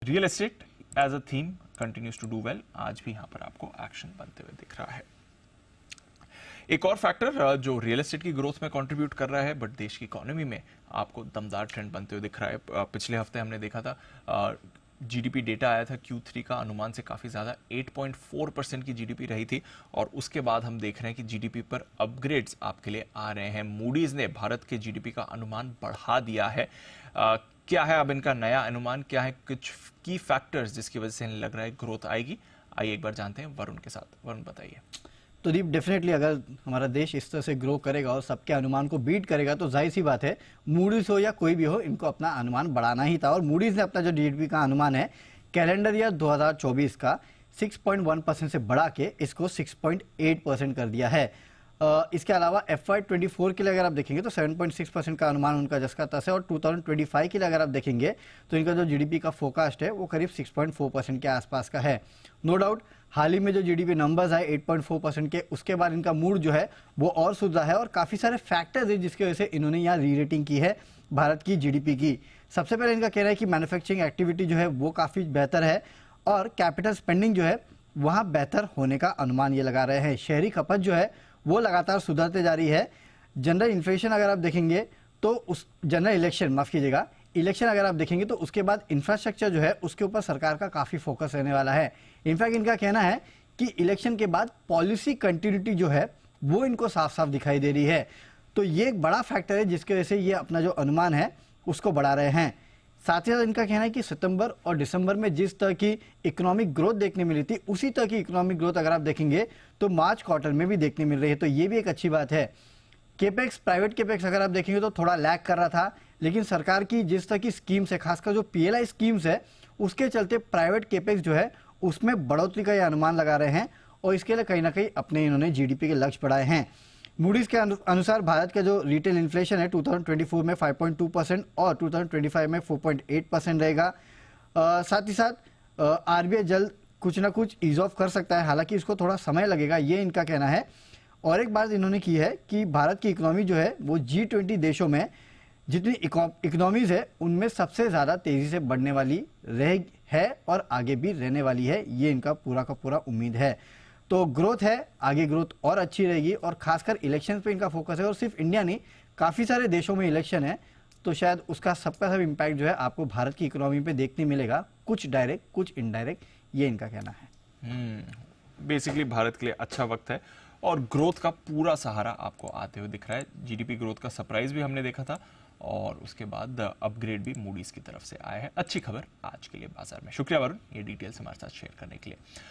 Real estate as a theme continues to do well, आज भी यहां पर आपको एक्शन बनते हुए दिख रहा है। एक और फैक्टर जो रियल एस्टेट की ग्रोथ में कंट्रीब्यूट कर रहा है बट देश की इकोनॉमी में आपको दमदार ट्रेंड बनते हुए दिख रहा है। पिछले हफ्ते हमने देखा था जीडीपी डेटा आया था Q3 का, अनुमान से काफ़ी ज़्यादा 8.4% की जीडीपी रही थी और उसके बाद हम देख रहे हैं कि जीडीपी पर अपग्रेड्स आपके लिए आ रहे हैं। मूडीज़ ने भारत के जीडीपी का अनुमान बढ़ा दिया है। क्या है अब इनका नया अनुमान, क्या है कुछ की फैक्टर्स जिसकी वजह से इन्हें लग रहा है ग्रोथ आएगी? आइए एक बार जानते हैं वरुण के साथ। वरुण बताइए। तो दीप, डेफिनेटली अगर हमारा देश इस तरह से ग्रो करेगा और सबके अनुमान को बीट करेगा तो जाहिर सी बात है मूडीज हो या कोई भी हो, इनको अपना अनुमान बढ़ाना ही था। और मूडीज ने अपना जो जीडीपी का अनुमान है कैलेंडर ईयर 2024 का 6.1% से बढ़ा के इसको 6.8% कर दिया है। इसके अलावा FY24 के लिए अगर आप देखेंगे तो 7.6% का अनुमान उनका जस का तस है और 2025 के लिए अगर आप देखेंगे तो इनका जो जीडीपी का फोरकास्ट है वो करीब 6.4% के आसपास का है। नो डाउट हाल ही में जो जीडीपी नंबर्स आए 8.4% के, उसके बाद इनका मूड जो है वो और सुधरा है और काफ़ी सारे फैक्टर्स हैं जिसकी वजह से इन्होंने यहाँ री रेटिंग की है भारत की जीडीपी की। सबसे पहले इनका कहना है कि मैन्युफैक्चरिंग एक्टिविटी जो है वो काफ़ी बेहतर है और कैपिटल स्पेंडिंग जो है वहाँ बेहतर होने का अनुमान ये लगा रहे हैं। शहरी खपत जो है वो लगातार सुधरते जा रही है। जनरल इन्फ्लेशन अगर आप देखेंगे तो उस जनरल इलेक्शन माफ़ कीजिएगा इलेक्शन अगर आप देखेंगे तो उसके बाद इंफ्रास्ट्रक्चर जो है उसके ऊपर सरकार का काफ़ी फोकस रहने वाला है। इनफैक्ट इनका कहना है कि इलेक्शन के बाद पॉलिसी कंटिन्यूटी जो है वो इनको साफ साफ दिखाई दे रही है। तो ये एक बड़ा फैक्टर है जिसकी वजह से ये अपना जो अनुमान है उसको बढ़ा रहे हैं। साथ ही साथ इनका कहना है कि सितंबर और दिसंबर में जिस तरह की इकोनॉमिक ग्रोथ देखने मिली थी उसी तरह की इकोनॉमिक ग्रोथ अगर आप देखेंगे तो मार्च क्वार्टर में भी देखने मिल रही है। तो ये भी एक अच्छी बात है। केपेक्स, प्राइवेट केपेक्स अगर आप देखेंगे तो थोड़ा लैग कर रहा था, लेकिन सरकार की जिस तरह की स्कीम्स है, खासकर जो PLI स्कीम्स है उसके चलते प्राइवेट केपेक्स जो है उसमें बढ़ोतरी का ये अनुमान लगा रहे हैं और इसके लिए कहीं ना कहीं अपने इन्होंने जीडीपी के लक्ष्य बढ़ाए हैं। मूडीज के अनुसार भारत का जो रिटेल इन्फ्लेशन है 2024 में 5.2% और 2025 में 4.8% रहेगा। साथ ही साथ RBI जल्द कुछ ना कुछ ईज ऑफ कर सकता है, हालांकि इसको थोड़ा समय लगेगा, ये इनका कहना है। और एक बात इन्होंने की है कि भारत की इकोनॉमी जो है वो G20 देशों में जितनी इकोनॉमीज है उनमें सबसे ज़्यादा तेज़ी से बढ़ने वाली रह है और आगे भी रहने वाली है, ये इनका पूरा का पूरा उम्मीद है। तो ग्रोथ है, आगे ग्रोथ और अच्छी रहेगी और खासकर इलेक्शन पे इनका फोकस है। और सिर्फ इंडिया नहीं, काफ़ी सारे देशों में इलेक्शन है तो शायद उसका सबका सब इम्पैक्ट जो है आपको भारत की इकोनॉमी पे देखने मिलेगा, कुछ डायरेक्ट कुछ इनडायरेक्ट, ये इनका कहना है। बेसिकली भारत के लिए अच्छा वक्त है और ग्रोथ का पूरा सहारा आपको आते हुए दिख रहा है। जीडीपी ग्रोथ का सरप्राइज भी हमने देखा था और उसके बाद अपग्रेड भी मूडीज की तरफ से आया है। अच्छी खबर आज के लिए बाजार में। शुक्रिया वरुण, ये डिटेल्स हमारे साथ शेयर करने के लिए।